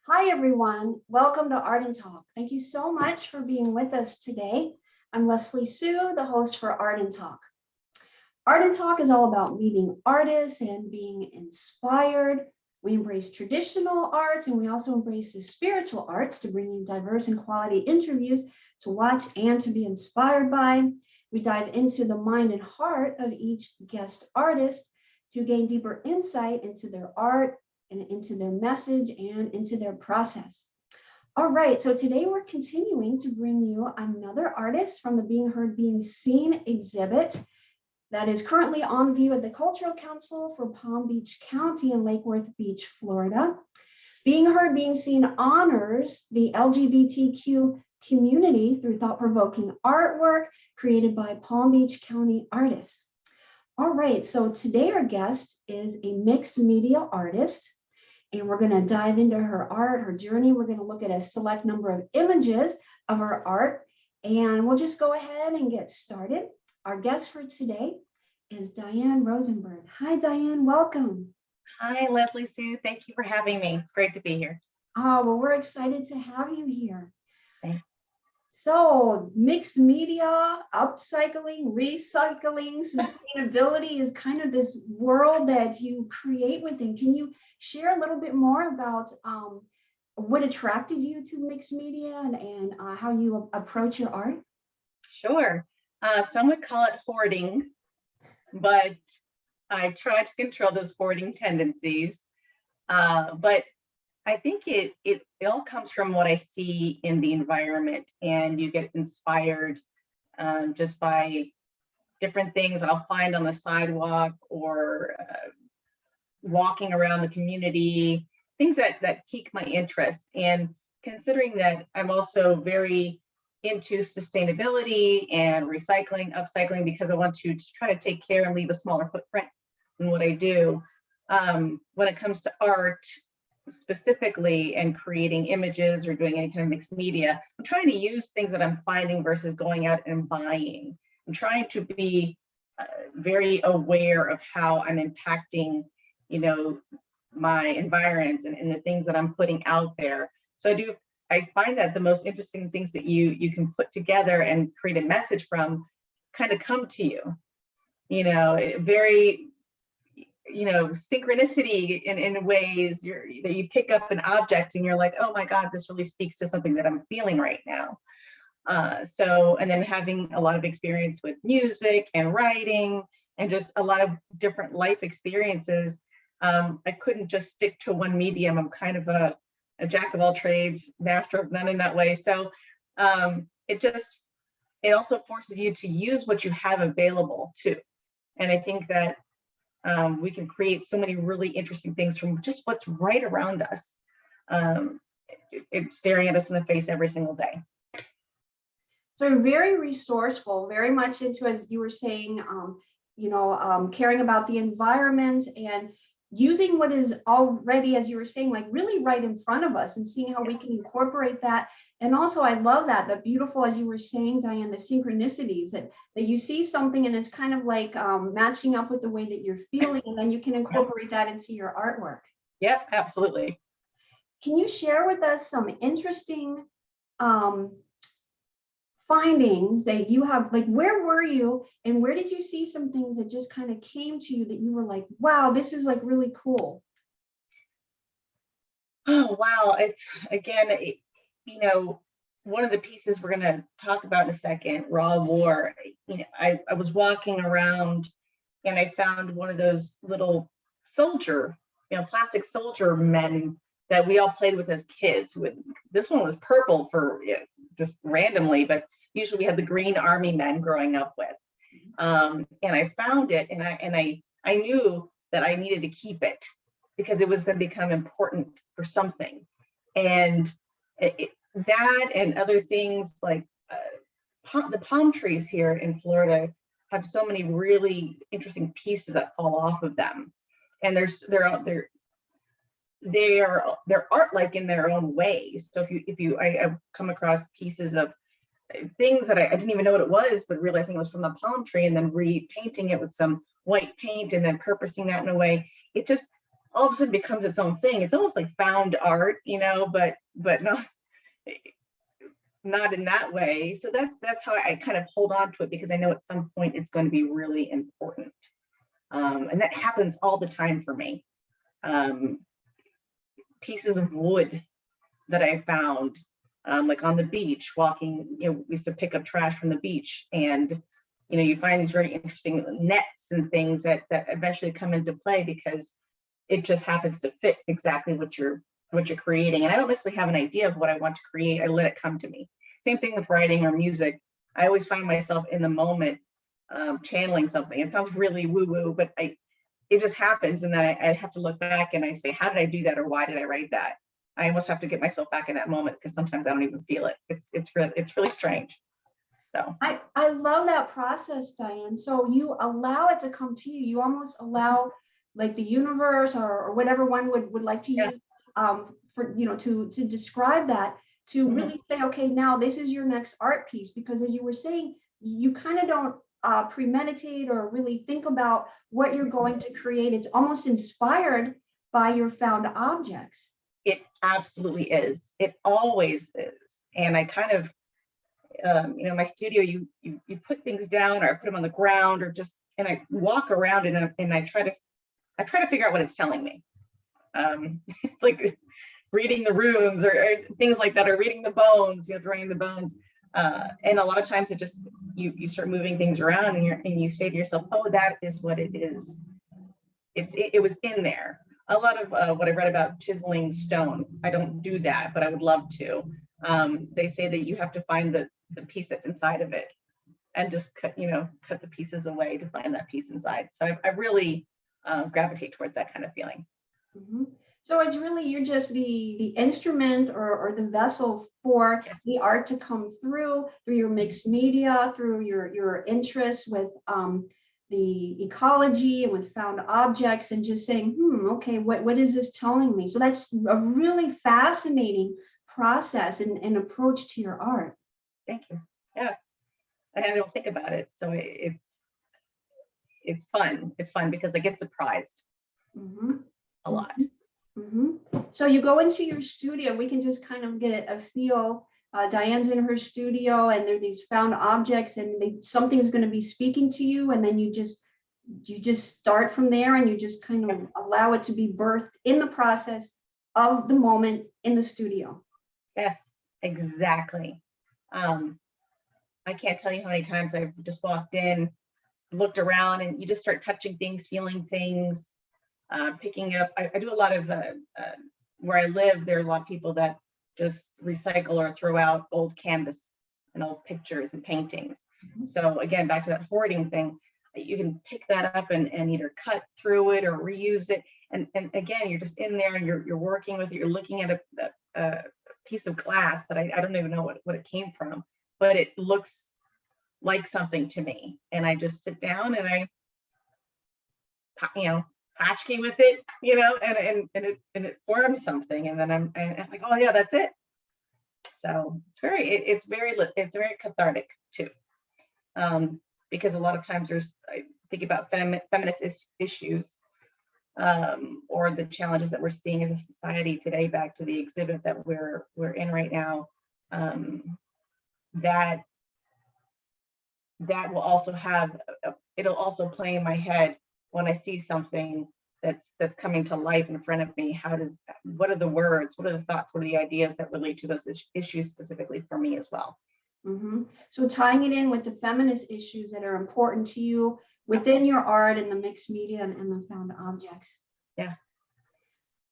Hi, everyone. Welcome to Art and Talk. Thank you so much for being with us today. I'm Leslie Sue, the host for Art and Talk. Art and Talk is all about meeting artists and being inspired. We embrace traditional arts and we also embrace the spiritual arts to bring you diverse and quality interviews to watch and to be inspired by. We dive into the mind and heart of each guest artist to gain deeper insight into their art and into their message and into their process. All right, so today we're continuing to bring you another artist from the Being Heard, Being Seen exhibit that is currently on view at the Cultural Council for Palm Beach County in Lake Worth Beach, Florida. Being Heard, Being Seen honors the LGBTQ community through thought-provoking artwork created by Palm Beach County artists. All right, so today our guest is a mixed media artist, and we're going to dive into her art, her journey. We're going to look at a select number of images of her art, and we'll just go ahead and get started. Our guest for today is Dianne Rosenberg. Hi, Dianne, welcome. Hi, Leslie Sue. Thank you for having me. It's great to be here. Oh, well, we're excited to have you here. Thanks. So mixed media, upcycling, recycling, sustainability is kind of this world that you create within. Can you share a little bit more about what attracted you to mixed media and how you approach your art? Sure. Some would call it hoarding, but I try to control those hoarding tendencies. But I think it all comes from what I see in the environment, and you get inspired just by different things I'll find on the sidewalk or walking around the community, things that pique my interest. And considering that I'm also very into sustainability and recycling, upcycling, because I want to try to take care and leave a smaller footprint in what I do. When it comes to art, specifically and creating images or doing any kind of mixed media, I'm trying to use things that I'm finding versus going out and buying. I'm trying to be very aware of how I'm impacting, my environments and the things that I'm putting out there. So I find that the most interesting things that you can put together and create a message from kind of come to you, very synchronicity in ways that you pick up an object and you're like, oh my God, this really speaks to something that I'm feeling right now. And then having a lot of experience with music and writing and just a lot of different life experiences, I couldn't just stick to one medium. I'm kind of a jack of all trades, master of none in that way. So it also forces you to use what you have available too. And I think that we can create so many really interesting things from just what's right around us. It's staring at us in the face every single day. So very resourceful, very much into, as you were saying, caring about the environment and using what is already, as you were saying, like really right in front of us and seeing how we can incorporate that. And also, I love the beautiful, as you were saying, Dianne, the synchronicities that you see something and it's kind of like matching up with the way that you're feeling, and then you can incorporate that into your artwork. Yep, absolutely. Can you share with us some interesting findings that you have? Like, where were you and where did you see some things that just kind of came to you that you were like, wow, this is like really cool? Oh, wow. It's again, one of the pieces we're going to talk about in a second, Raw War. I was walking around and I found one of those little soldier, plastic soldier men that we all played with as kids. This one was purple for just randomly, but usually we had the green army men growing up with. And I found it, and I knew that I needed to keep it because it was going to become important for something. And that and other things like the palm trees here in Florida have so many really interesting pieces that fall off of them, and they're art-like in their own ways. So I've come across pieces of things that I didn't even know what it was, but realizing it was from the palm tree and then repainting it with some white paint and then purposing that in a way. It just all of a sudden becomes its own thing. It's almost like found art, but not in that way. So that's how I kind of hold on to it, because I know at some point it's going to be really important. And that happens all the time for me. Pieces of wood that I found, like on the beach, walking, we used to pick up trash from the beach, and you find these very interesting nets and things that eventually come into play because it just happens to fit exactly what you're creating. And I don't necessarily have an idea of what I want to create. I let it come to me. Same thing with writing or music. I always find myself in the moment channeling something. It sounds really woo-woo, but it just happens, and then I have to look back and I say, how did I do that, or why did I write that? I almost have to get myself back in that moment, because sometimes I don't even feel it. It's really strange. So I love that process, Dianne. So you allow it to come to you. You almost allow like the universe or whatever one would like to use for to describe that, to really say, okay, now this is your next art piece. Because as you were saying, you kind of don't premeditate or really think about what you're going to create. It's almost inspired by your found objects. it absolutely is. It always is. And I kind of, my studio, you put things down, or I put them on the ground, or and I walk around and I try to figure out what it's telling me. It's like reading the runes or things like that, or reading the bones, throwing the bones. And a lot of times it just, you start moving things around, and you say to yourself, oh, that is what it is. It was in there. A lot of what I read about chiseling stone, I don't do that, but I would love to. They say that you have to find the piece that's inside of it, and just cut the pieces away to find that piece inside. So I really gravitate towards that kind of feeling. Mm-hmm. So it's really, you're just the instrument or the vessel for the art to come through your mixed media, through your interests with the ecology and with found objects, and just saying, okay, what is this telling me? So that's a really fascinating process and approach to your art. Thank you. Yeah, and I don't think about it, so it's fun. It's fun because I get surprised a lot. So you go into your studio. We can just kind of get a feel. Dianne's in her studio, and there are these found objects, and something's going to be speaking to you, and then you just start from there, and you just kind of allow it to be birthed in the process of the moment in the studio. Yes, exactly. I can't tell you how many times I've just walked in, looked around, and you just start touching things, feeling things, picking up. I do a lot of where I live. There are a lot of people that just recycle or throw out old canvas and old pictures and paintings. So again, back to that hoarding thing, you can pick that up and either cut through it or reuse it. And again, you're just in there, and you're working with it. You're looking at a piece of glass that I don't even know what it came from, but it looks like something to me. And I just sit down and I, hotchkey with it, and it forms something. And then I'm like, oh yeah, that's it. So it's very cathartic too. Because a lot of times I think about feminist issues, or the challenges that we're seeing as a society today, back to the exhibit that we're in right now, that will also it'll also play in my head when I see something that's coming to life in front of me. What are the words, what are the thoughts, what are the ideas that relate to those issues specifically for me as well? So tying it in with the feminist issues that are important to you within your art and the mixed media and the found objects. Yeah.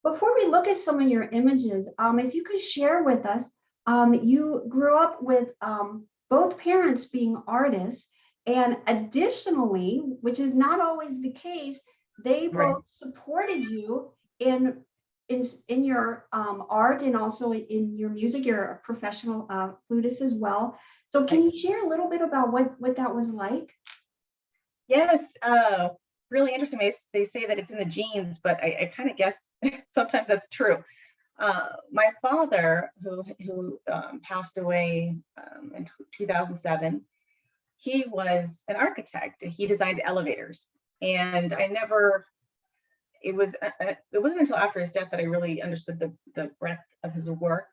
Before we look at some of your images, if you could share with us, you grew up with both parents being artists, and additionally, which is not always the case, they both supported you in your art, and also in your music. You're a professional flutist as well. So can you share a little bit about what that was like? Yes, really interesting. They say that it's in the genes, but I kind of guess sometimes that's true. My father, who passed away in 2007, he was an architect. He designed elevators, and it wasn't until after his death that I really understood the breadth of his work.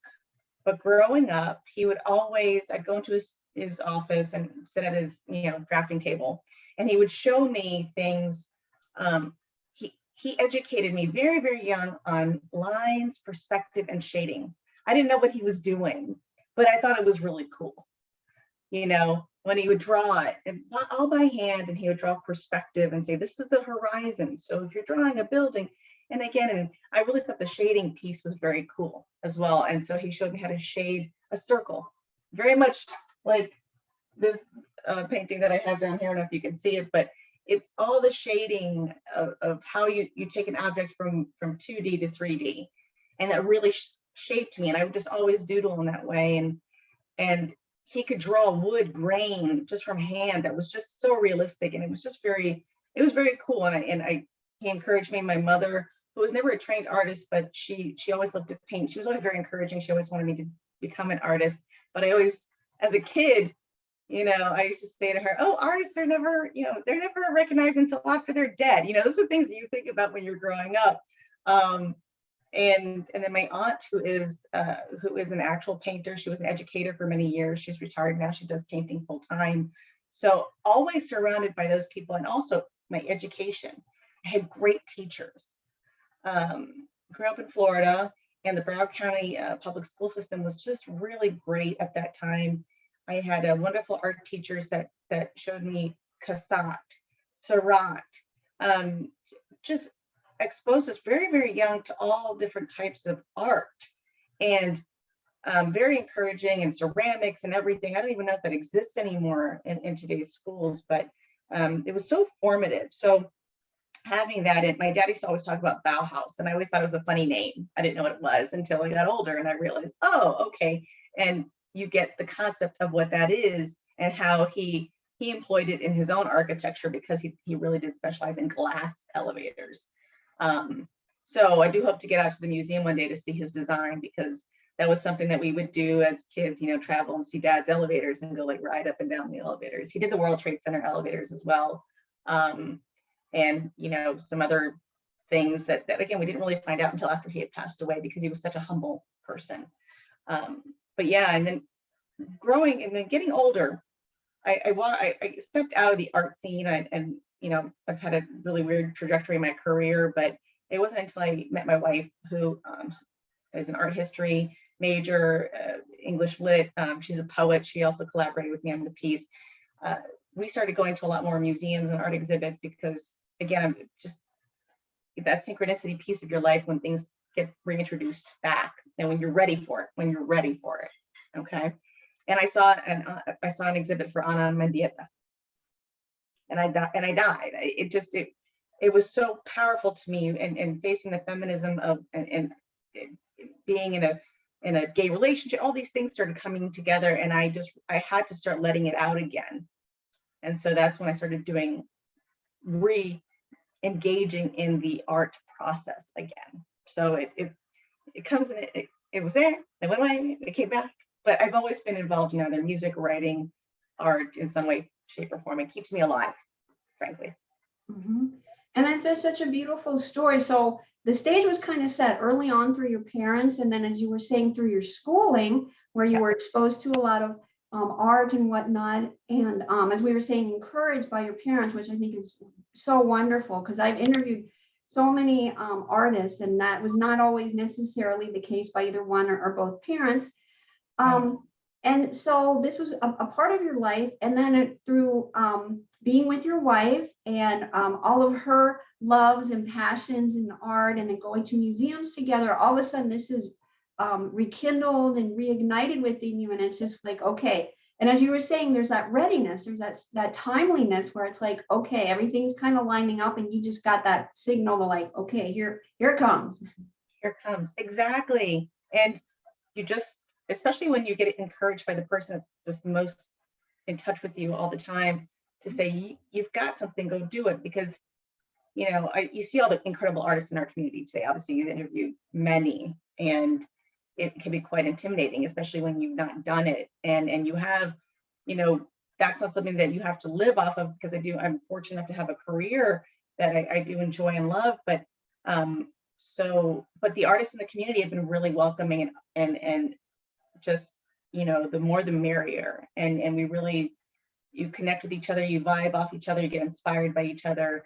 But growing up, he would always, I'd go into his office and sit at his, drafting table, and he would show me things. He educated me very, very young on lines, perspective, and shading. I didn't know what he was doing, but I thought it was really cool. When he would draw it and all by hand, and he would draw perspective and say, this is the horizon. So if you're drawing a building, and I really thought the shading piece was very cool as well. And so he showed me how to shade a circle, very much like this painting that I have down here. I don't know if you can see it, but it's all the shading of how you take an object from 2D to 3D. And that really shaped me. And I would just always doodle in that way. And he could draw wood grain just from hand that was just so realistic. And it was very cool. And he encouraged me. My mother, who was never a trained artist, but she always loved to paint. She was always very encouraging. She always wanted me to become an artist. But I always, as a kid, I used to say to her, oh, artists are never, they're never recognized until after they're dead. Those are things that you think about when you're growing up. And then my aunt, who is an actual painter, she was an educator for many years. She's retired now. She does painting full time. So always surrounded by those people, and also my education. I had great teachers. Grew up in Florida, and the Broward County public school system was just really great at that time. I had wonderful art teachers that showed me Cassatt, Seurat, just exposed us very, very young to all different types of art, and very encouraging, and ceramics and everything. I don't even know if that exists anymore in today's schools, but it was so formative. So having that, and my dad used to always talk about Bauhaus, and I always thought it was a funny name. I didn't know what it was until I got older, and I realized, oh, okay. And you get the concept of what that is, and how he employed it in his own architecture, because he really did specialize in glass elevators. So I do hope to get out to the museum one day to see his design, because that was something that we would do as kids, travel and see dad's elevators and go like ride up and down the elevators. He did the World Trade Center elevators as well. And some other things that again, we didn't really find out until after he had passed away, because he was such a humble person. But yeah, and then growing and then getting older, I stepped out of the art scene, and I've had a really weird trajectory in my career, but it wasn't until I met my wife, who is an art history major, English lit. She's a poet. She also collaborated with me on the piece. We started going to a lot more museums and art exhibits, because again, just that synchronicity piece of your life, when things get reintroduced back, and when you're ready for it, okay. And I saw an exhibit for Ana Mendieta, and I died. It was so powerful to me, and facing the feminism of and being in a gay relationship. All these things started coming together, and I had to start letting it out again. And so that's when I started doing re-engaging in the art process again. So it comes in, it was there, it went away, it came back. But I've always been involved in either music, writing, art in some way, shape, or form. It keeps me alive, frankly. Mm-hmm. And that's just such a beautiful story. So the stage was kind of set early on through your parents, and then, as you were saying, through your schooling, where you were exposed to a lot of art and whatnot. And as we were saying, encouraged by your parents, which I think is so wonderful, because I've interviewed so many artists, and that was not always necessarily the case by either one or both parents. And so this was a part of your life, and then through being with your wife and all of her loves and passions in art, and then going to museums together, all of a sudden this is rekindled and reignited within you, and it's just like, okay. And as you were saying, there's that readiness, there's that timeliness where it's like, okay, everything's kind of lining up, and you just got that signal to like, okay, here it comes. Here it comes, exactly. And you just, especially when you get encouraged by the person that's just most in touch with you all the time, to say, you've got something, go do it. Because you see all the incredible artists in our community today. Obviously, you've interviewed many, and it can be quite intimidating, especially when you've not done it, and you have, that's not something that you have to live off of. Because I'm fortunate enough to have a career that I do enjoy and love, but But the artists in the community have been really welcoming and just, the more the merrier. And we really, you connect with each other, you vibe off each other, you get inspired by each other.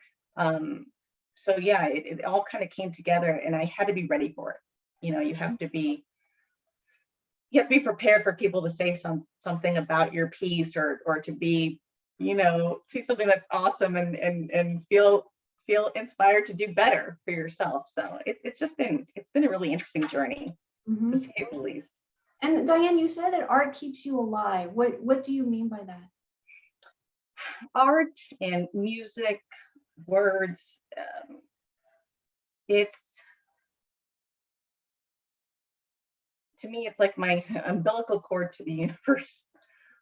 So yeah, it all kind of came together, and I had to be ready for it. You have to be prepared for people to say something about your piece, or to be, see something that's awesome, and feel inspired to do better for yourself. So it's been a really interesting journey, to say the least. And Dianne, you said that art keeps you alive. What do you mean by that? Art and music, words, it's, to me, it's like my umbilical cord to the universe.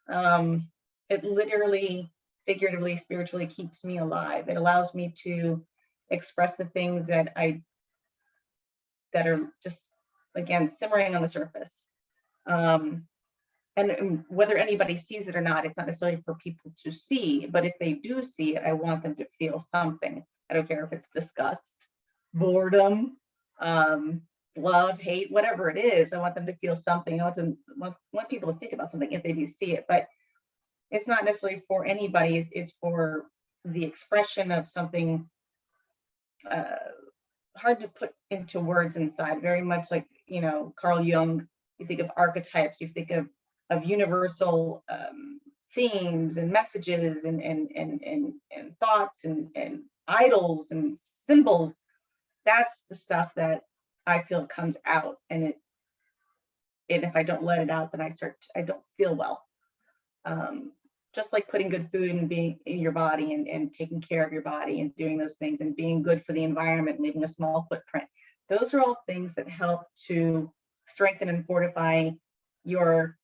It literally, figuratively, spiritually keeps me alive. It allows me to express the things that are just, again, simmering on the surface. And whether anybody sees it or not, it's not necessarily for people to see, but if they do see it, I want them to feel something. I don't care if it's disgust, boredom, love, hate, whatever it is. I want them to feel something. I want people to think about something if they do see it, but it's not necessarily for anybody. It's for the expression of something hard to put into words inside. Very much like, Carl Jung. You think of archetypes. You think of universal themes and messages and thoughts and idols and symbols. That's the stuff that I feel comes out, and if I don't let it out, then I don't feel well. Just like putting good food and being in your body, and taking care of your body and doing those things, and being good for the environment, leaving a small footprint. Those are all things that help to strengthen and fortify your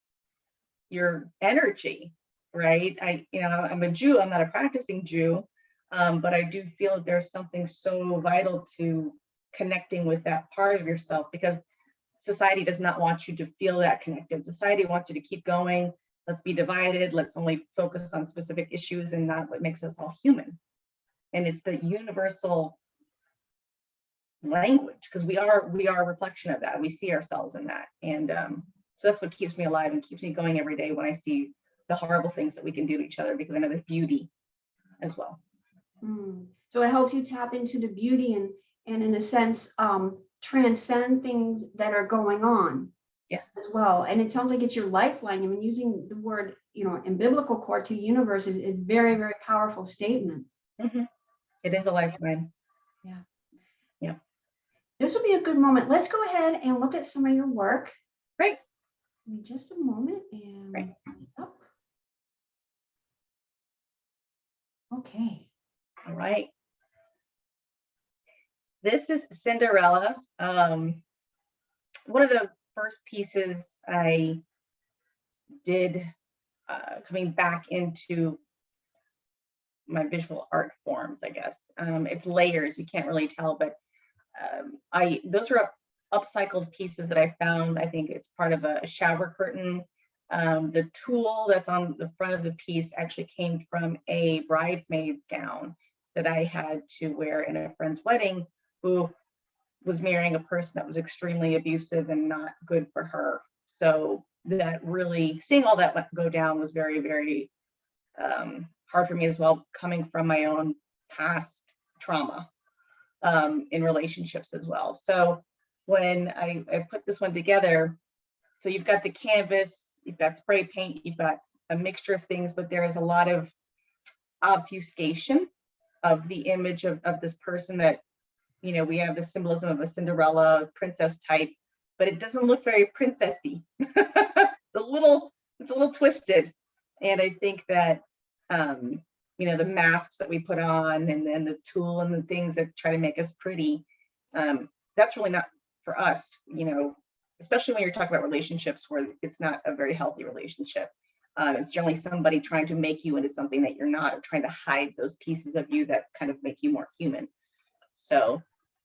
energy, right? I'm a Jew. I'm not a practicing Jew, but I do feel that there's something so vital to connecting with that part of yourself, because society does not want you to feel that connected. Society wants you to keep going. Let's be divided. Let's only focus on specific issues, and not what makes us all human. And it's the universal language, because we are a reflection of that. We see ourselves in that. And so that's what keeps me alive and keeps me going every day, when I see the horrible things that we can do to each other, because I know there's beauty as well. So it helps you tap into the beauty and in a sense, transcend things that are going on. Yes. As well. And it sounds like it's your lifeline. I mean, using the word, in biblical core to universe is very, very powerful statement. It is a lifeline. Yeah. This would be a good moment. Let's go ahead and look at some of your work. Great. Give me just a moment and Right. up. Okay. All right. This is Cinderella. One of the first pieces I did, coming back into my visual art forms, I guess. It's layers, you can't really tell, but those are upcycled pieces that I found. I think it's part of a shower curtain. The tulle that's on the front of the piece actually came from a bridesmaid's gown that I had to wear in a friend's wedding, who was marrying a person that was extremely abusive and not good for her. So that really, seeing all that go down was very, very hard for me as well, coming from my own past trauma in relationships as well. So when I put this one together, so you've got the canvas, you've got spray paint, you've got a mixture of things, but there is a lot of obfuscation of the image of this person that, we have the symbolism of a Cinderella princess type, but it doesn't look very princessy. It's a little twisted. And I think that, the masks that we put on, and then the tulle and the things that try to make us pretty, that's really not for us, especially when you're talking about relationships where it's not a very healthy relationship. It's generally somebody trying to make you into something that you're not, or trying to hide those pieces of you that kind of make you more human. So,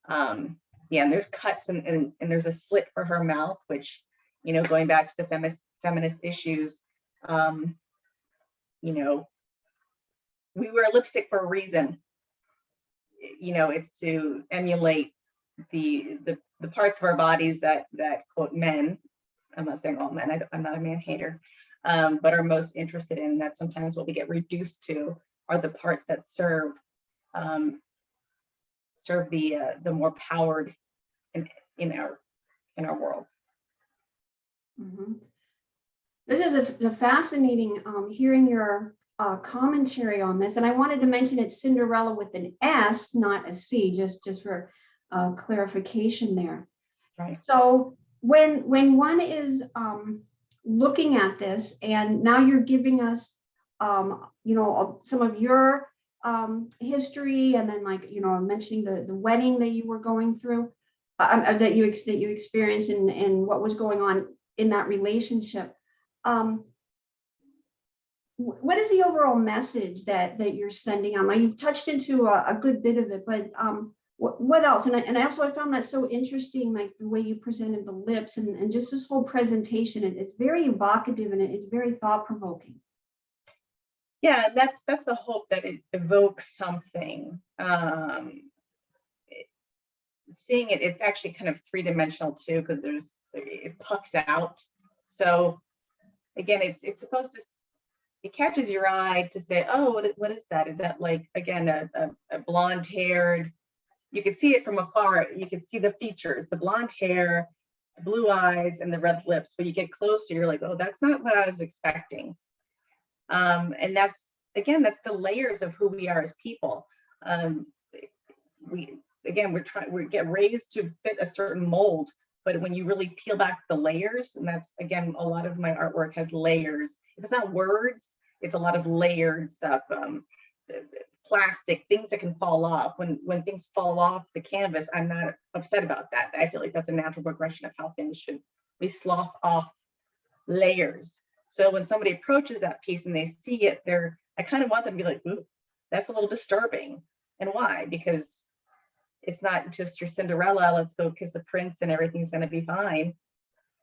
and there's cuts and there's a slit for her mouth, which, going back to the feminist issues, we wear lipstick for a reason. It's to emulate the parts of our bodies that quote men, I'm not saying all men, I'm not a man hater, but are most interested in, that sometimes what we get reduced to are the parts that serve the more powered in our worlds. Mhm. This is a fascinating hearing your commentary on this, and I wanted to mention it's Cinderella with an S, not a C, just for clarification there. Right. So when one is looking at this, and now you're giving us, some of your history, and then mentioning the wedding that you were going through, that you experienced, and what was going on in that relationship. What is the overall message that you're sending on? Like, you've touched into a good bit of it, but what else? And I found that so interesting, like the way you presented the lips, and just this whole presentation. It's very evocative, and it's very thought provoking. Yeah, that's the hope, that it evokes something. Seeing it, it's actually kind of three-dimensional too, because it pucks out. So again, it's supposed to, it catches your eye to say, oh, what is that? Is that, like, again, a blonde haired, you could see it from afar, you could see the features, the blonde hair, the blue eyes, and the red lips. But you get closer, you're like, oh, that's not what I was expecting. And that's the layers of who we are as people. We get raised to fit a certain mold, but when you really peel back the layers, and that's, again, a lot of my artwork has layers. If it's not words, it's a lot of layered stuff. Plastic, things that can fall off. When things fall off the canvas, I'm not upset about that. I feel like that's a natural progression of how things should. We slough off layers. So when somebody approaches that piece and they see it, I kind of want them to be like, ooh, that's a little disturbing. And why? Because it's not just your Cinderella, let's go kiss a prince and everything's going to be fine.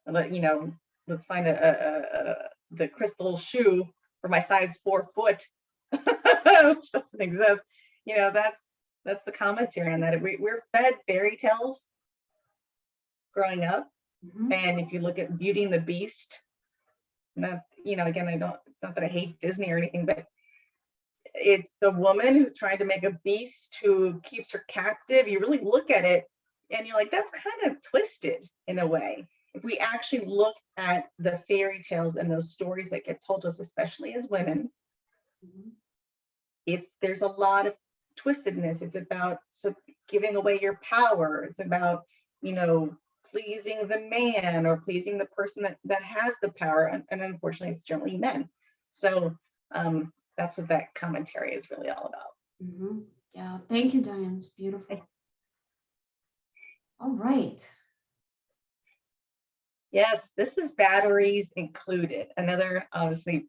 Let's find the crystal shoe for my size 4 foot, which doesn't exist. That's the commentary on that. We're fed fairy tales growing up. Mm-hmm. And if you look at Beauty and the Beast, again, it's not that I hate Disney or anything, but it's the woman who's trying to make a beast who keeps her captive. You really look at it and you're like, that's kind of twisted in a way. If we actually look at the fairy tales and those stories that get told to us, especially as women, there's a lot of twistedness. It's about giving away your power. It's about, pleasing the man or pleasing the person that has the power. And unfortunately, it's generally men. So that's what that commentary is really all about. Mm-hmm. Yeah. Thank you, Dianne. It's beautiful. All right. Yes, this is batteries included. Another, obviously,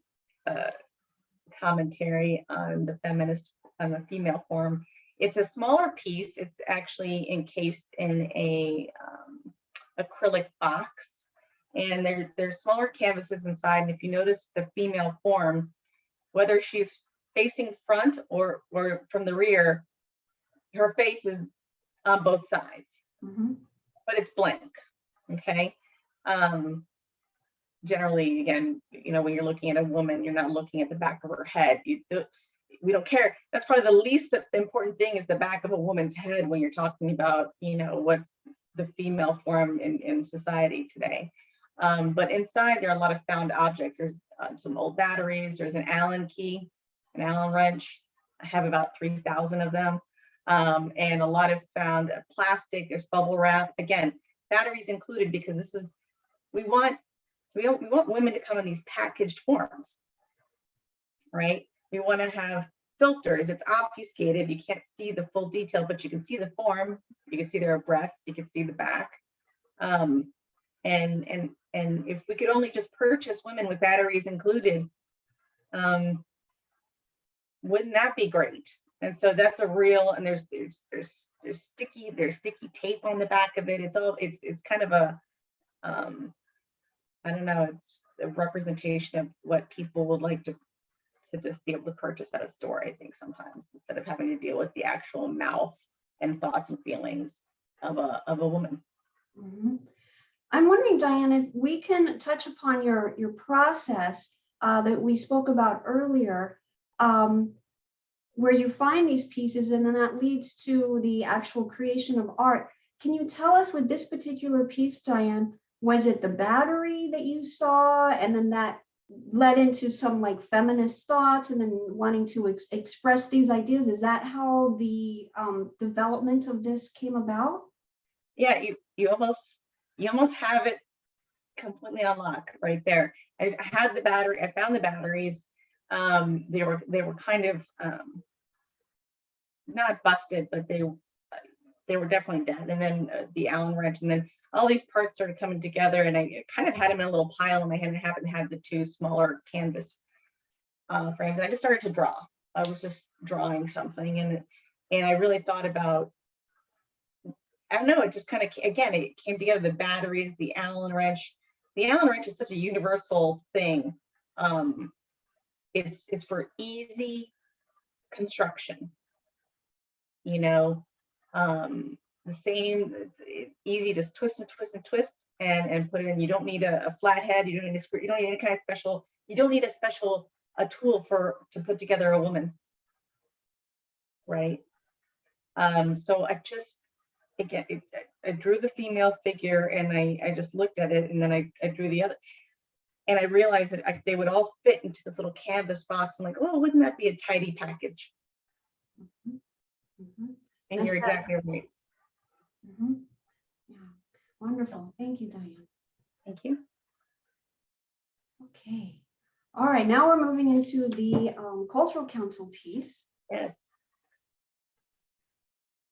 commentary on the feminist, on the female form. It's a smaller piece. It's actually encased in a acrylic box, and there's smaller canvases inside. And if you notice the female form, whether she's facing front or from the rear, her face is on both sides, but it's blank. Okay. Generally, again, when you're looking at a woman, you're not looking at the back of her head. We don't care. That's probably the least important thing, is the back of a woman's head when you're talking about, what's the female form in society today. But inside, there are a lot of found objects. There's some old batteries. There's an Allen key, an Allen wrench. I have about 3,000 of them. And a lot of found plastic. There's bubble wrap. Again, batteries included, because we want women to come in these packaged forms, right? We want to have filters. It's obfuscated. You can't see the full detail, but you can see the form. You can see their breasts. You can see the back. And if we could only just purchase women with batteries included, wouldn't that be great? And so that's a real. And there's sticky tape on the back of it. It's kind of a I don't know. It's a representation of what people would like to just be able to purchase at a store, I think, sometimes, instead of having to deal with the actual mouth and thoughts and feelings. of a woman. Mhm. I'm wondering, Dianne, if we can touch upon your process that we spoke about earlier, where you find these pieces and then that leads to the actual creation of art. Can you tell us with this particular piece, Dianne, was it the battery that you saw and then that led into some like feminist thoughts and then wanting to express these ideas? Is that how the development of this came about? Yeah, you almost have it completely on lock right there. I had the battery. I found the batteries. They were kind of not busted, but they were definitely dead. And then the Allen wrench, and then all these parts started coming together, and I kind of had them in a little pile in my hand. I happened to have the two smaller canvas frames, and I just started to draw. I was just drawing something, and I really thought about, I don't know, it just kind of, again, it came together, the batteries, the Allen wrench. The Allen wrench is such a universal thing. It's for easy construction, you know, the same, it's easy, just twist and twist and twist and put it in. You don't need a flat head, you don't need a screw, you don't need any kind of special, you don't need a tool to put together a woman, right? So again, I drew the female figure and I just looked at it, and then I drew the other, and I realized that they would all fit into this little canvas box. I'm like, oh, wouldn't that be a tidy package? Mm-hmm. And you're exactly right. Mm-hmm. Yeah, wonderful. Thank you, Dianne. Thank you. Okay. All right, now we're moving into the Cultural Council piece. Yes.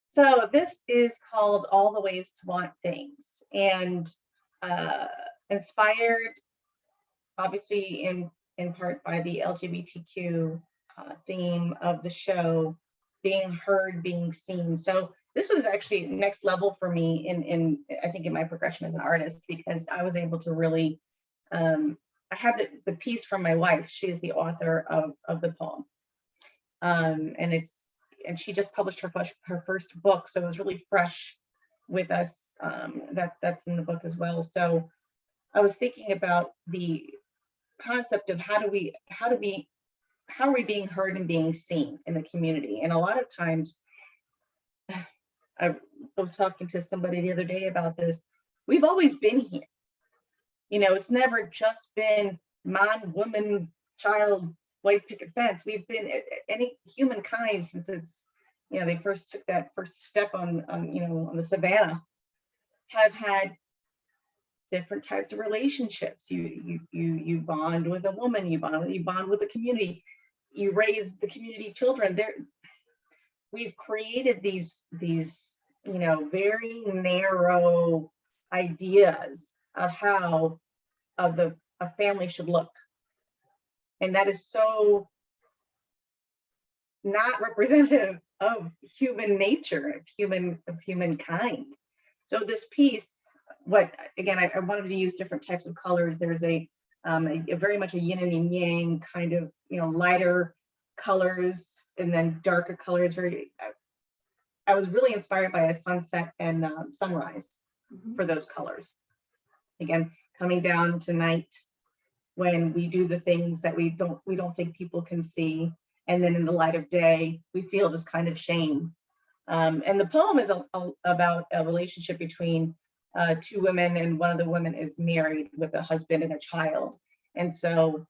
So this is called All the Ways to Want Things, and inspired obviously in part by the LGBTQ theme of the show, being heard, being seen. So this was actually next level for me in I think in my progression as an artist, because I was able to really I had the piece from my wife. She is the author of the poem, and she just published her first book, so it was really fresh with us. That's in the book as well. So I was thinking about the concept of how are we being heard and being seen in the community. And a lot of times, I was talking to somebody the other day about this, we've always been here. You know, it's never just been man, woman, child, white picket fence. We've been any humankind since they first took that first step on the savannah, have had different types of relationships. You bond with a woman, you bond with the community, you raise the community children. We've created these very narrow ideas of how a family should look, and that is so not representative of human nature, of humankind. So this piece, I wanted to use different types of colors. There's a very much a yin and yang kind of, lighter colors and then darker colors. I was really inspired by a sunset and sunrise for those colors. Again, coming down to night when we do the things that we don't think people can see, and then in the light of day we feel this kind of shame. And the poem is about a relationship between two women, and one of the women is married with a husband and a child. And so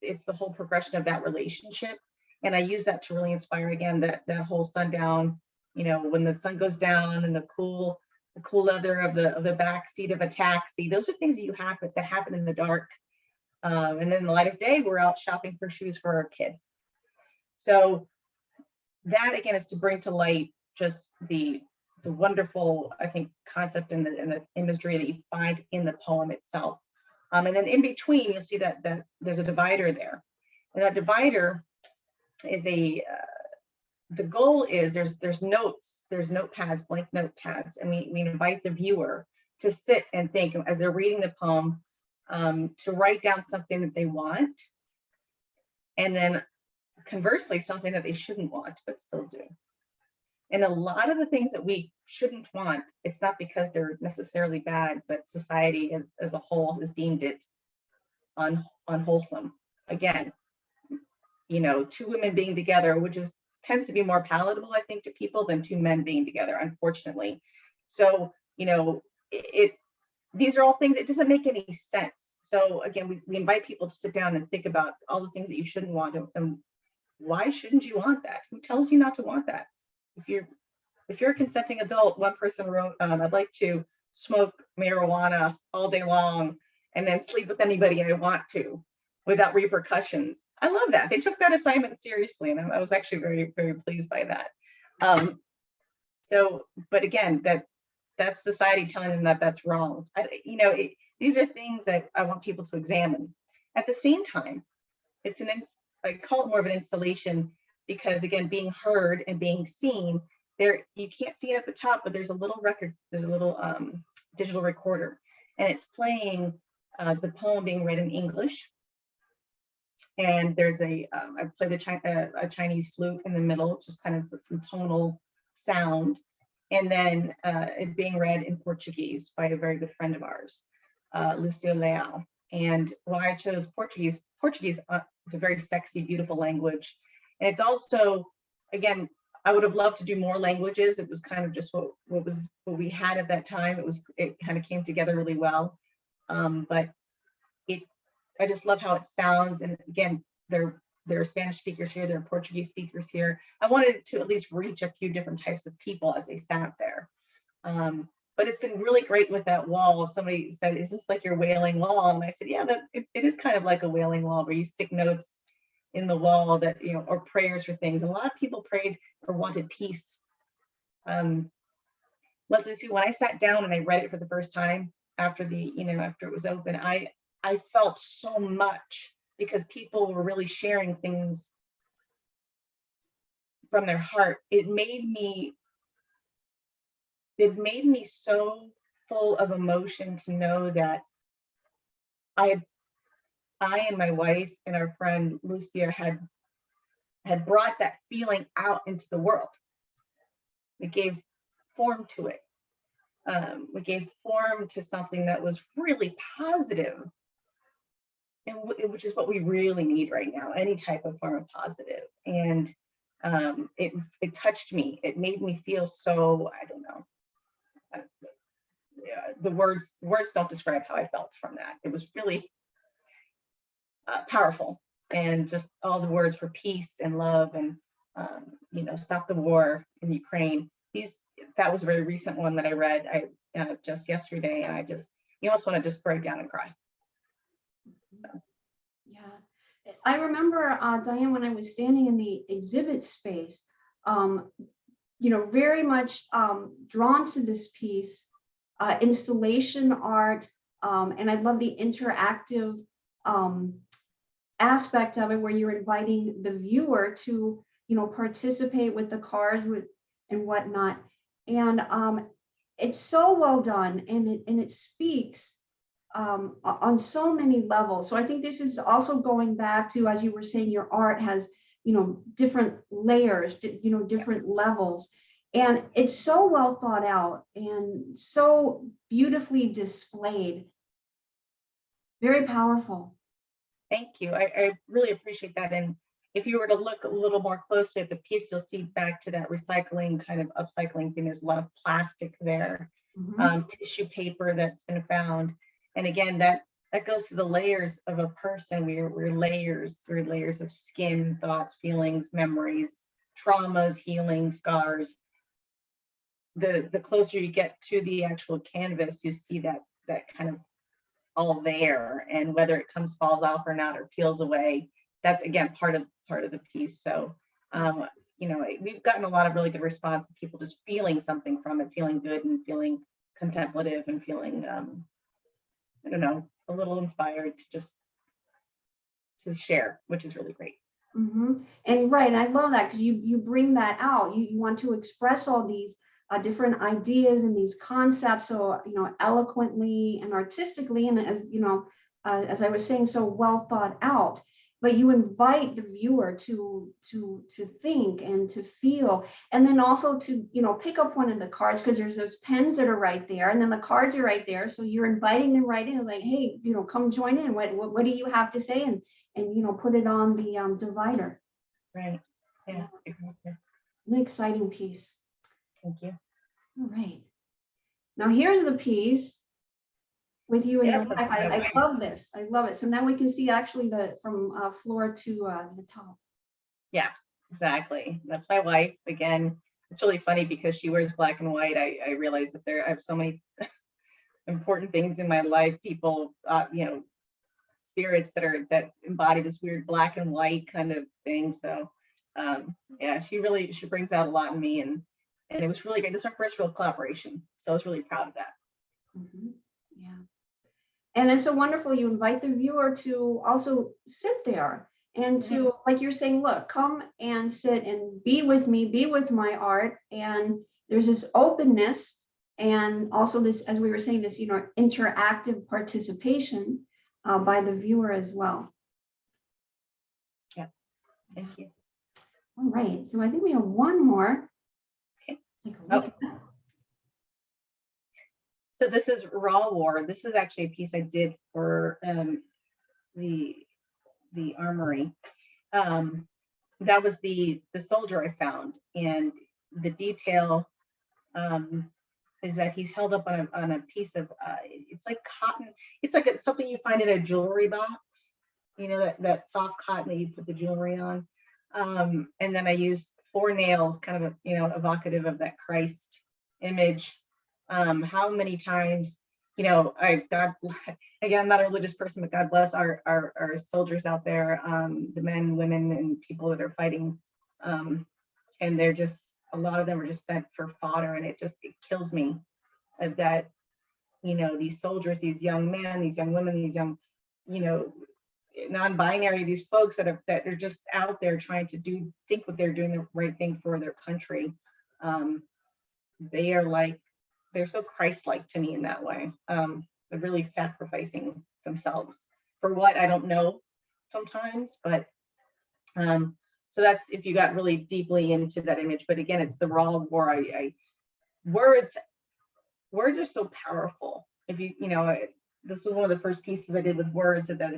it's the whole progression of that relationship. And I use that to really inspire, again, that whole sundown, when the sun goes down and the cool leather of the back seat of a taxi. Those are things that happen in the dark. And then in the light of day, we're out shopping for shoes for our kid. So that, again, is to bring to light just the wonderful, I think, concept and the imagery that you find in the poem itself. And then in between, you'll see that there's a divider there. And that divider is the goal is there's notes, there's notepads, blank notepads, and we invite the viewer to sit and think as they're reading the poem, to write down something that they want, and then conversely something that they shouldn't want but still do. And a lot of the things that we shouldn't want, it's not because they're necessarily bad, but society as a whole has deemed it unwholesome. Again, you know, two women being together, which is tends to be more palatable, I think, to people than two men being together, unfortunately. So, you know, these are all things, it doesn't make any sense. So again, we invite people to sit down and think about all the things that you shouldn't want, and why shouldn't you want that? Who tells you not to want that? If you're a consenting adult, one person wrote, I'd like to smoke marijuana all day long and then sleep with anybody I want to without repercussions. I love that. They took that assignment seriously, and I was actually very, very pleased by that. But again, that's society telling them that that's wrong. These are things that I want people to examine. At the same time, I call it more of an installation because, again, being heard and being seen, you can't see it at the top, but there's a little record, there's a little digital recorder, and it's playing the poem being read in English. And there's I played a Chinese flute in the middle, just kind of with some tonal sound. And then it being read in Portuguese by a very good friend of ours, Lucia Leal. And why I chose Portuguese is a very sexy, beautiful language. And it's also, again, I would have loved to do more languages. It was kind of just what we had at that time. It kind of came together really well. But I just love how it sounds. And again, there are Spanish speakers here, there are Portuguese speakers here. I wanted to at least reach a few different types of people as they sat there. But it's been really great with that wall. Somebody said, "Is this like your wailing wall?" And I said, "Yeah, it is kind of like a wailing wall where you stick notes in the wall that, you know, or prayers for things." A lot of people prayed or wanted peace. Let's see, when I sat down and I read it for the first time after it was open, I felt so much because people were really sharing things from their heart. It made me so full of emotion to know that I and my wife and our friend Lucia had brought that feeling out into the world. We gave form to it. We gave form to something that was really positive, and which is what we really need right now, any type of form of positive. And it touched me. It made me feel so, I don't know. The words don't describe how I felt from that. It was really powerful, and just all the words for peace and love and stop the war in Ukraine. That was a very recent one that I read just yesterday, and you almost want to just break down and cry. So. Yeah, I remember Dianne, when I was standing in the exhibit space, very much drawn to this piece, installation art, and I love the interactive aspect of it, where you're inviting the viewer to, participate with the cars and whatnot. And it's so well done, and it speaks on so many levels. So I think this is also going back to, as you were saying, your art has, different layers, different levels. And it's so well thought out and so beautifully displayed. Very powerful. Thank you. I really appreciate that. And if you were to look a little more closely at the piece, you'll see back to that recycling, kind of upcycling thing. There's a lot of plastic there, tissue paper that's been found. And again, that goes to the layers of a person. We're layers. We're layers of skin, thoughts, feelings, memories, traumas, healing, scars. The closer you get to the actual canvas, you see that kind of all there, and whether it falls off or not, or peels away, that's again part of the piece. So we've gotten a lot of really good response to people just feeling something from it, feeling good and feeling contemplative and feeling a little inspired to share, which is really great. And right, and I love that, because you bring that out. You want to express all these different ideas and these concepts, so eloquently and artistically, and as I was saying, so well thought out. but you invite the viewer to think and to feel, and then also to, you know, pick up one of the cards, because there's those pens that are right there, and then the cards are right there. So you're inviting them right in, like, hey, you know, come join in. What do you have to say? And you know, put it on the divider. Right. Yeah. Exactly. An exciting piece. Thank you. All right. Now here's the piece with you and Yes, your wife. I love this. I love it. So now we can see actually the from floor to the top. Yeah, exactly. That's my wife. Again, it's really funny because she wears black and white. I realize that I have so many important things in my life, people, you know, spirits that embody this weird black and white kind of thing. So yeah, she brings out a lot in me, and it was really great. This is our first real collaboration. So I was really proud of that. Mm-hmm. Yeah. And it's so wonderful. You invite the viewer to also sit there and to, like you're saying, look, come and sit and be with me, be with my art. And there's this openness, and also this, as we were saying, this, you know, interactive participation by the viewer as well. Yeah, thank you. All right, so I think we have one more. Okay. Take a look at that. So this is Raw War. This is actually a piece I did for the armory. That was the soldier I found, and the detail is that he's held up on a piece of it's like cotton. It's like something you find in a jewelry box. You know, that soft cotton that you put the jewelry on. And then I used 4 nails, kind of, you know, evocative of that Christ image. How many times, you know, God, again, I'm not a religious person, but God bless our soldiers out there, the men, women, and people that are fighting. And they're just, a lot of them are just sent for fodder, and it kills me that, you know, these soldiers, these young men, these young women, these young, you know, non-binary, these folks that are just out there trying to think what they're doing the right thing for their country. They are like, they're so Christ-like to me in that way. They're really sacrificing themselves for what, I don't know sometimes, but so that's if you got really deeply into that image. But again, it's the raw war. Words are so powerful. If you know, this was one of the first pieces I did with words, that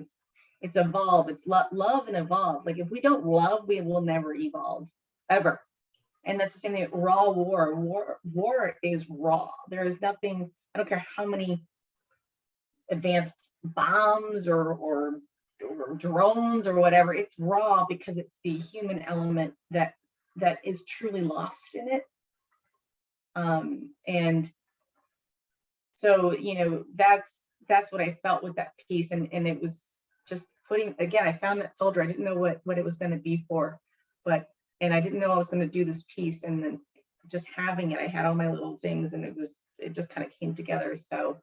it's evolve, it's love and evolve. Like, if we don't love, we will never evolve, ever. And that's the same thing. Raw war is raw. There is nothing, I don't care how many advanced bombs or drones or whatever, it's raw because it's the human element that is truly lost in it. And so, you know, that's what I felt with that piece. And it was just putting, again, I found that soldier. I didn't know what it was going to be for, and I didn't know I was going to do this piece. And then just having it, I had all my little things, and it just kind of came together. So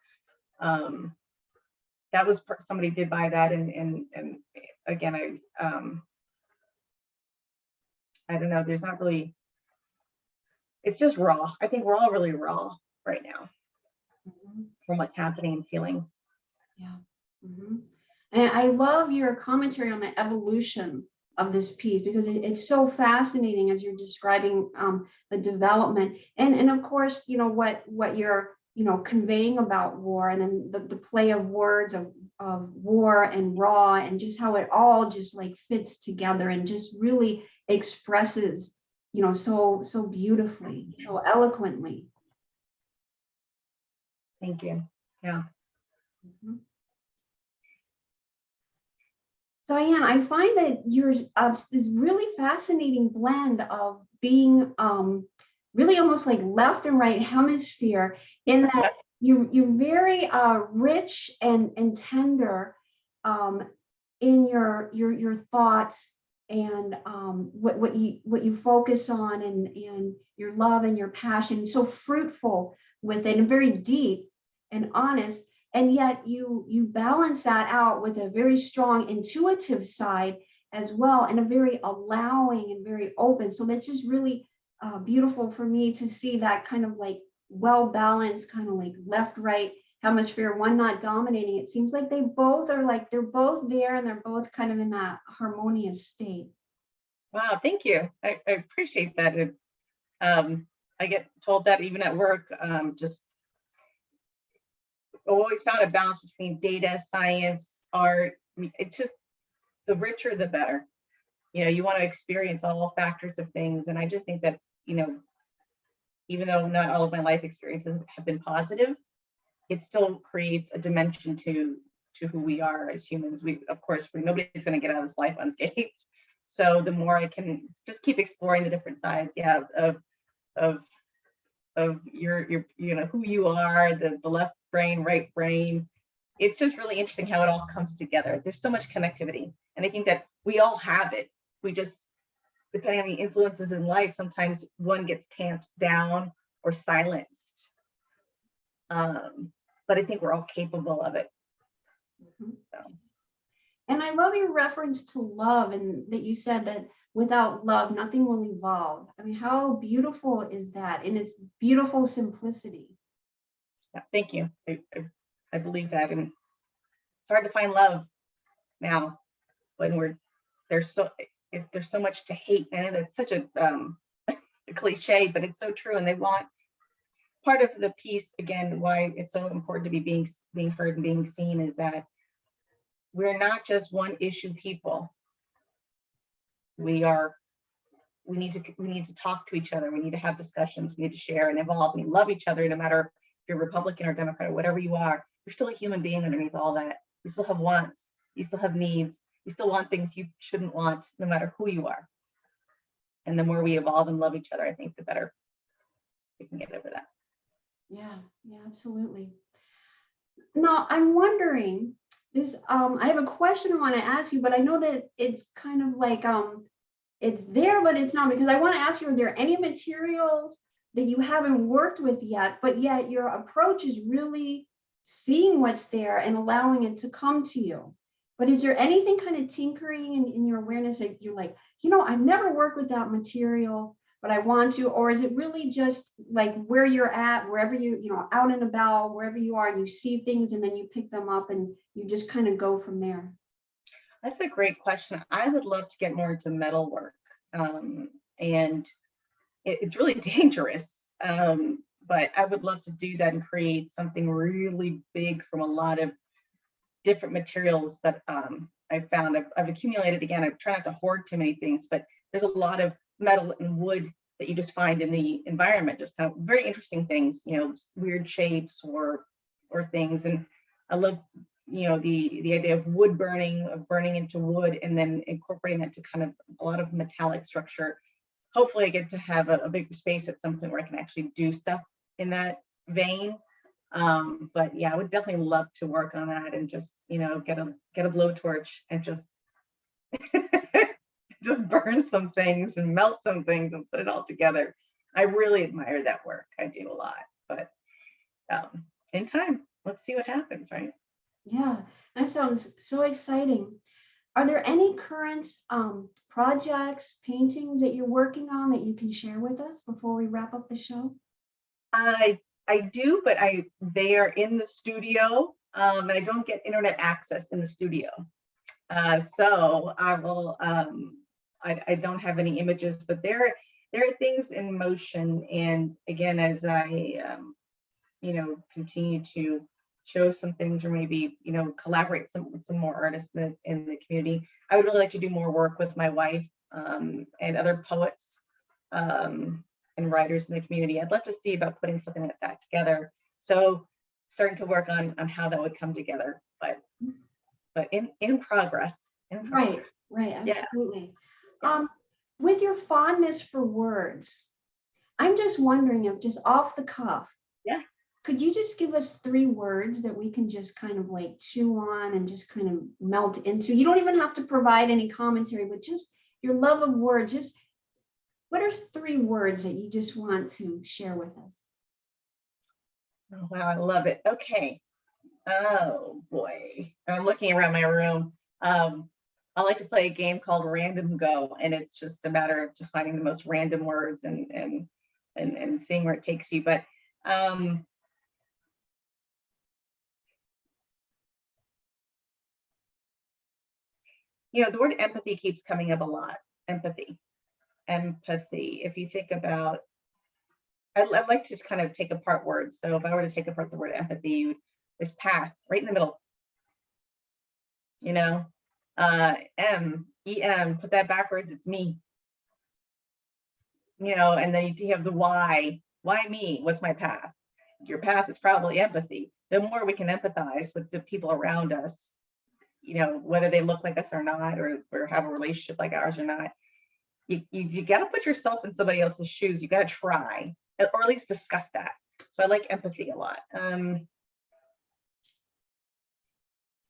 that was, somebody did buy that. And again, I don't know, there's not really, it's just raw. I think we're all really raw right now from what's happening and feeling. Yeah. Mm-hmm. And I love your commentary on the evolution of this piece, because it's so fascinating as you're describing the development, and of course, you know, what you're, you know, conveying about war, and then the play of words of war and raw, and just how it all just like fits together and just really expresses, you know, so beautifully, so eloquently. Thank you. Yeah. Mm-hmm. So Dianne, I find that you're this really fascinating blend of being really almost like left and right hemisphere, in that you're very rich and tender in your thoughts, and what you focus on, and your love and your passion, so fruitful with it, and very deep and honest. And yet you balance that out with a very strong intuitive side as well, and a very allowing and very open. So that's just really beautiful for me to see that kind of like well-balanced, kind of like left, right hemisphere, one not dominating. It seems like they both are like, they're both there and they're both kind of in that harmonious state. Wow, thank you. I appreciate that. I get told that even at work. Just always found a balance between data, science, art. I mean, it's just the richer, the better. You want to experience all factors of things. And I just think that, even though not all of my life experiences have been positive, it still creates a dimension to who we are as humans. Of course, nobody's going to get out of this life unscathed. So the more I can just keep exploring the different sides, yeah, of your who you are, the left brain, right brain. It's just really interesting how it all comes together. There's so much connectivity, and I think that we all have it. We just, depending on the influences in life, sometimes one gets tamped down or silenced. But I think we're all capable of it. So. And I love your reference to love, and that you said that without love, nothing will evolve. I mean, how beautiful is that in its beautiful simplicity? Yeah, thank you. I believe that, and it's hard to find love now when there's so much to hate, and it's such a cliche, but it's so true. And they want part of the piece, again, why it's so important to be being heard and being seen, is that we're not just one issue people. We need to talk to each other. We need to have discussions. We need to share and evolve. We love each other, no matter if you're Republican or Democrat or whatever you are. You're still a human being underneath all that. You still have wants. You still have needs. You still want things you shouldn't want, no matter who you are. And the more we evolve and love each other, I think the better we can get over that. Yeah, absolutely. Now, I'm wondering this, I have a question I want to ask you, but I know that it's kind of like, it's there, but it's not, because I want to ask you, are there any materials that you haven't worked with yet, but yet your approach is really seeing what's there and allowing it to come to you? But is there anything kind of tinkering in your awareness that you're like, I've never worked with that material, but I want to? Or is it really just like where you're at, wherever out and about, wherever you are, and you see things and then you pick them up and you just kind of go from there? That's a great question. I would love to get more into metal work. And it's really dangerous. But I would love to do that and create something really big from a lot of different materials that I've found. I've accumulated, again, I try not to hoard too many things, but there's a lot of metal and wood that you just find in the environment, just kind of very interesting things, weird shapes or things. And I love, the idea of wood burning, of burning into wood, and then incorporating that to kind of a lot of metallic structure. Hopefully I get to have a bigger space at some point where I can actually do stuff in that vein. But yeah, I would definitely love to work on that and just, get a blowtorch and just just burn some things and melt some things and put it all together. I really admire that work. I do a lot, but in time, let's see what happens, right? Yeah, that sounds so exciting. Are there any current projects, paintings that you're working on that you can share with us before we wrap up the show? I do, but they are in the studio, and I don't get internet access in the studio. So I will, I don't have any images, but there are things in motion. And again, as I, continue to show some things, or maybe, collaborate with some more artists in the community, I would really like to do more work with my wife and other poets and writers in the community. I'd love to see about putting something like that together. So starting to work on how that would come together, but in progress. Right, absolutely. Yeah. With your fondness for words, I'm just wondering, if just off the cuff, yeah, could you just give us 3 words that we can just kind of like chew on and just kind of melt into? You don't even have to provide any commentary, but just your love of words. Just what are 3 words that you just want to share with us? Oh, wow, I love it. Okay. Oh boy, I'm looking around my room. I like to play a game called Random Go, and it's just a matter of just finding the most random words and seeing where it takes you. But The word empathy keeps coming up a lot. Empathy. If you think about, I'd like to kind of take apart words. So if I were to take apart the word empathy, there's path right in the middle. M-E-M, put that backwards, it's me. And then you have the why. Why me? What's my path? Your path is probably empathy. The more we can empathize with the people around us, whether they look like us or not, or have a relationship like ours or not, you got to put yourself in somebody else's shoes. You got to try, or at least discuss that. So I like empathy a lot.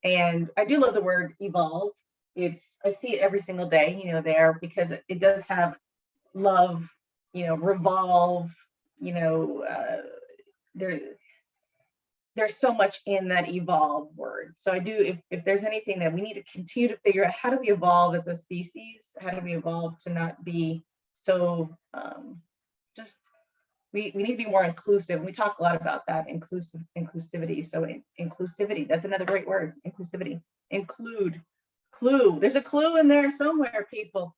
And I do love the word evolve. I see it every single day, there, because it does have love, revolve, there's so much in that evolve word. So I do, if there's anything that we need to continue to figure out, how do we evolve as a species? How do we evolve to not be so we need to be more inclusive. We talk a lot about that, inclusivity. So inclusivity, that's another great word, inclusivity. Include, clue. There's a clue in there somewhere, people.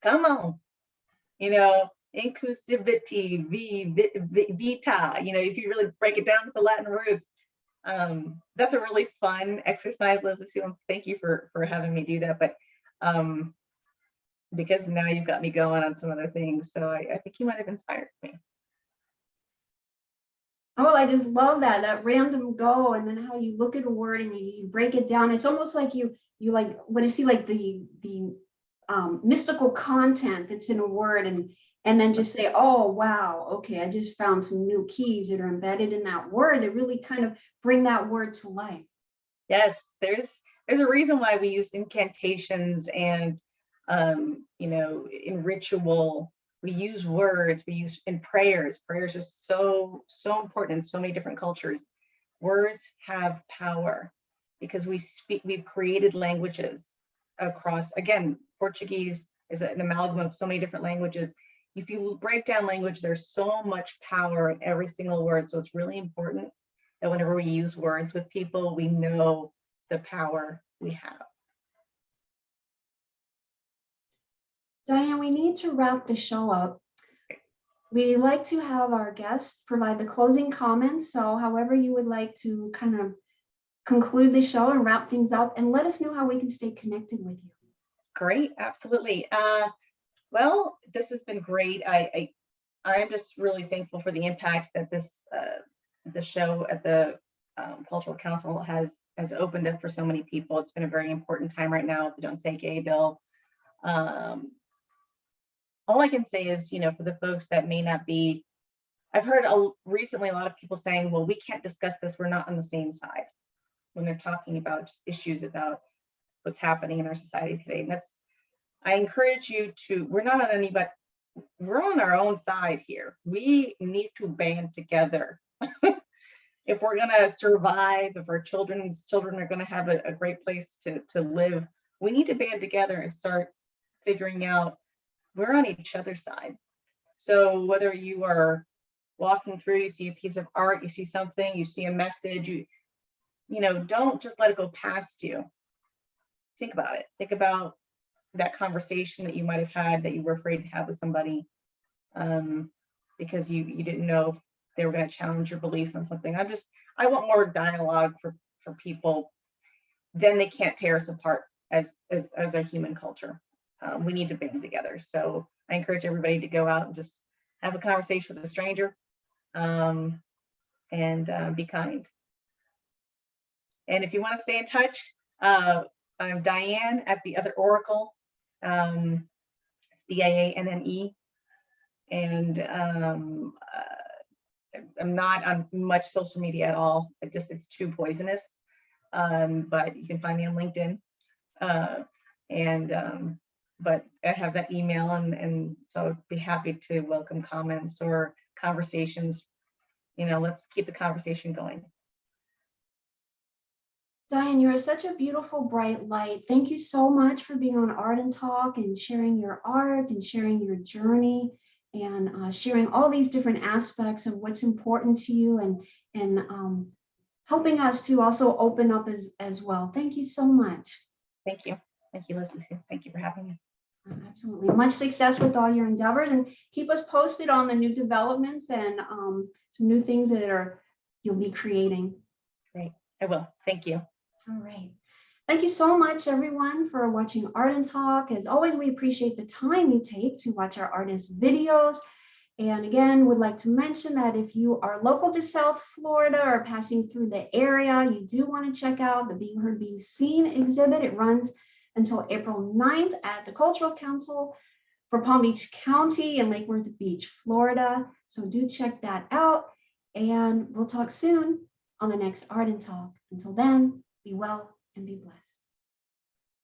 Come on. Inclusivity, vita, if you really break it down with the Latin roots. That's a really fun exercise, Leslie Sue. Thank you for having me do that. But because now you've got me going on some other things. So I think you might have inspired me. Oh, I just love that random go, and then how you look at a word and you break it down. It's almost like you like, what is he like, the mystical content that's in a word, and then just say, oh wow, okay, I just found some new keys that are embedded in that word that really kind of bring that word to life. Yes, there's a reason why we use incantations and in ritual. We use words, we use in prayers. Prayers are so important in so many different cultures. Words have power because we've created languages across, again, Portuguese is an amalgam of so many different languages. If you break down language, there's so much power in every single word. So it's really important that whenever we use words with people, we know the power we have. Dianne, we need to wrap the show up. We like to have our guests provide the closing comments. So however you would like to kind of conclude the show and wrap things up, and let us know how we can stay connected with you. Great, absolutely. Well, this has been great. I'm just really thankful for the impact that the show at the Cultural Council has opened up for so many people. It's been a very important time right now with the Don't Say Gay bill. All I can say is, for the folks that may not be, I've heard recently a lot of people saying, well, we can't discuss this, we're not on the same side, when they're talking about just issues about what's happening in our society today. And I encourage you to, we're not on anybody, we're on our own side here. We need to band together. If we're gonna survive, if our children's children are gonna have a great place to live, we need to band together and start figuring out we're on each other's side. So whether you are walking through, you see a piece of art, you see something, you see a message, you don't just let it go past you. Think about it. Think about that conversation that you might have had that you were afraid to have with somebody because you didn't know if they were going to challenge your beliefs on something. I want more dialogue for people. Then they can't tear us apart as a human culture. We need to band together. So I encourage everybody to go out and just have a conversation with a stranger and be kind. And if you want to stay in touch, I'm Dianne at the Other Oracle. It's Dianne. And I'm not on much social media at all. It's too poisonous. But you can find me on LinkedIn. But I have that email, and so I'd be happy to welcome comments or conversations. Let's keep the conversation going. Dianne, you are such a beautiful, bright light. Thank you so much for being on Art and Talk and sharing your art and sharing your journey and sharing all these different aspects of what's important to you and helping us to also open up as well. Thank you so much. Thank you. Thank you, Leslie. Thank you for having me. Absolutely. Much success with all your endeavors, and keep us posted on the new developments and some new things that you'll be creating. Great. I will. Thank you. All right. Thank you so much, everyone, for watching Art and Talk. As always, we appreciate the time you take to watch our artist videos. And again, would like to mention that if you are local to South Florida or passing through the area, you do want to check out the Being Heard, Being Seen exhibit. It runs until April 9th at the Cultural Council for Palm Beach County and Lake Worth Beach, Florida. So do check that out. And we'll talk soon on the next Art and Talk. Until then, be well and be blessed.